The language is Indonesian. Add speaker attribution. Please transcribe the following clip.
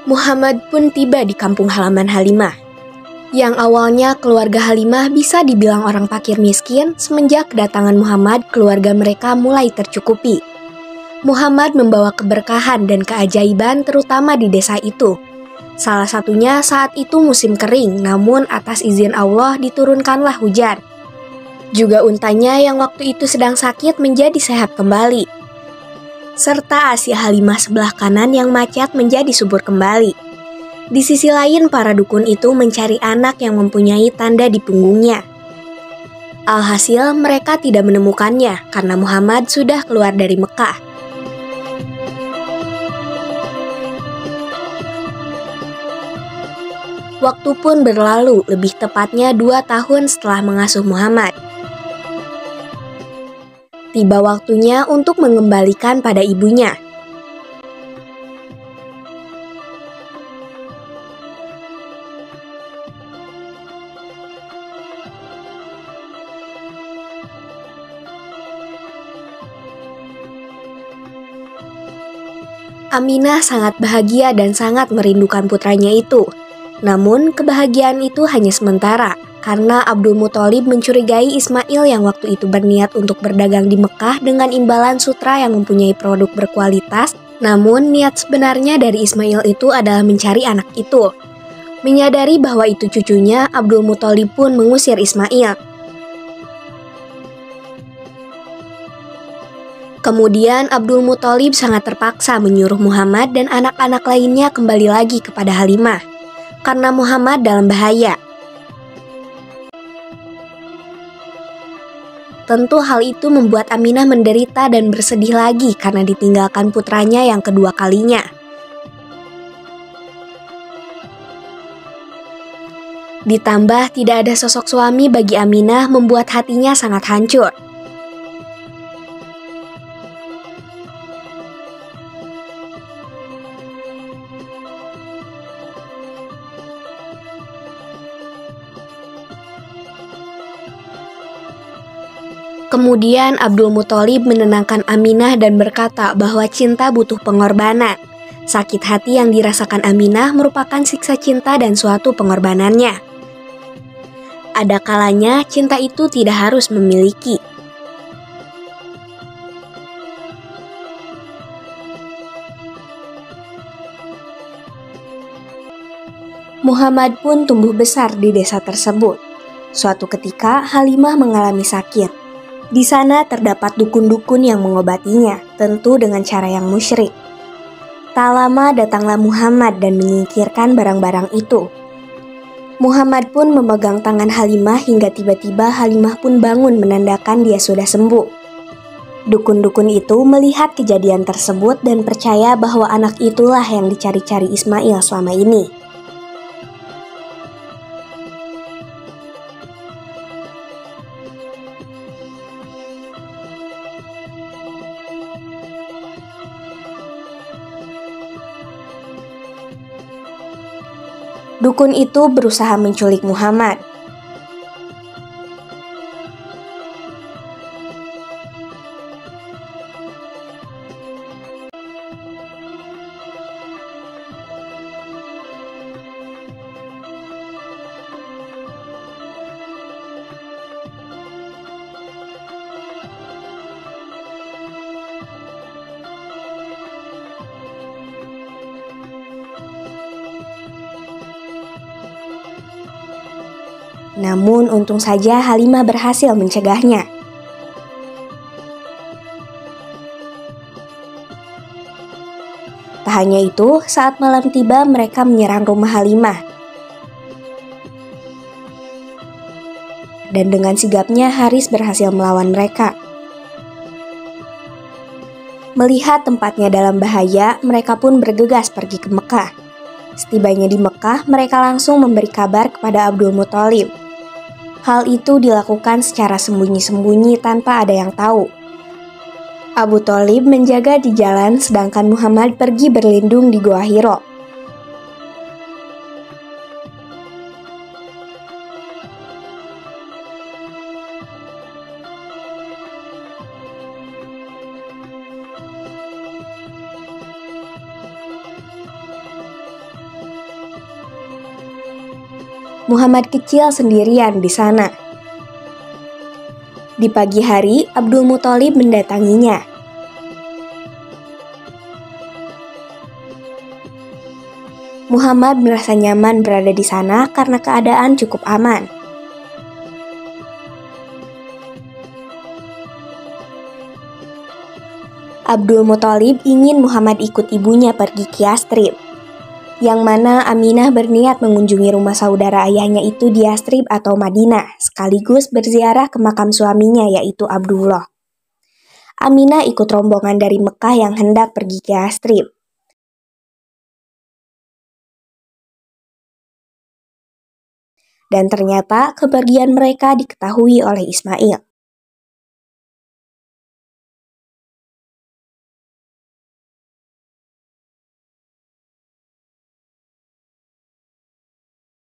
Speaker 1: Muhammad pun tiba di kampung halaman Halimah. Yang awalnya keluarga Halimah bisa dibilang orang fakir miskin, semenjak kedatangan Muhammad, keluarga mereka mulai tercukupi. Muhammad membawa keberkahan dan keajaiban terutama di desa itu. Salah satunya saat itu musim kering, namun atas izin Allah diturunkanlah hujan. Juga untanya yang waktu itu sedang sakit menjadi sehat kembali. Serta Asia Halimah sebelah kanan yang macet menjadi subur kembali. Di sisi lain, para dukun itu mencari anak yang mempunyai tanda di punggungnya. Alhasil, mereka tidak menemukannya karena Muhammad sudah keluar dari Mekah. Waktu pun berlalu, lebih tepatnya 2 tahun setelah mengasuh Muhammad. Tiba waktunya untuk mengembalikan pada ibunya. Aminah sangat bahagia dan sangat merindukan putranya itu. Namun, kebahagiaan itu hanya sementara, karena Abdul Muthalib mencurigai Ismail yang waktu itu berniat untuk berdagang di Mekah dengan imbalan sutra yang mempunyai produk berkualitas. Namun, niat sebenarnya dari Ismail itu adalah mencari anak itu. Menyadari bahwa itu cucunya, Abdul Muthalib pun mengusir Ismail. Kemudian Abdul Muthalib sangat terpaksa menyuruh Muhammad dan anak-anak lainnya kembali lagi kepada Halimah, karena Muhammad dalam bahaya. Tentu hal itu membuat Aminah menderita dan bersedih lagi karena ditinggalkan putranya yang kedua kalinya. Ditambah tidak ada sosok suami bagi Aminah membuat hatinya sangat hancur. Kemudian Abdul Muthalib menenangkan Aminah dan berkata bahwa cinta butuh pengorbanan. Sakit hati yang dirasakan Aminah merupakan siksa cinta dan suatu pengorbanannya. Ada kalanya cinta itu tidak harus memiliki. Muhammad pun tumbuh besar di desa tersebut. Suatu ketika Halimah mengalami sakit. Di sana terdapat dukun-dukun yang mengobatinya, tentu dengan cara yang musyrik. Tak lama datanglah Muhammad dan menyingkirkan barang-barang itu. Muhammad pun memegang tangan Halimah hingga tiba-tiba Halimah pun bangun menandakan dia sudah sembuh. Dukun-dukun itu melihat kejadian tersebut dan percaya bahwa anak itulah yang dicari-cari Ismail selama ini. Dukun itu berusaha menculik Muhammad. Namun untung saja Halimah berhasil mencegahnya. Tak hanya itu, saat malam tiba mereka menyerang rumah Halimah. Dan dengan sigapnya Haris berhasil melawan mereka. Melihat tempatnya dalam bahaya, mereka pun bergegas pergi ke Mekah. Setibanya di Mekah, mereka langsung memberi kabar kepada Abdul Muthalib. Hal itu dilakukan secara sembunyi-sembunyi tanpa ada yang tahu. Abu Thalib menjaga di jalan sedangkan Muhammad pergi berlindung di Gua Hiro. Muhammad kecil sendirian di sana. Di pagi hari, Abdul Muthalib mendatanginya. Muhammad merasa nyaman berada di sana karena keadaan cukup aman. Abdul Muthalib ingin Muhammad ikut ibunya pergi ke Yastrib, yang mana Aminah berniat mengunjungi rumah saudara ayahnya itu di Yastrib atau Madinah, sekaligus berziarah ke makam suaminya yaitu Abdullah. Aminah ikut rombongan dari Mekah yang hendak pergi ke Yastrib. Dan ternyata kepergian mereka diketahui oleh Ismail.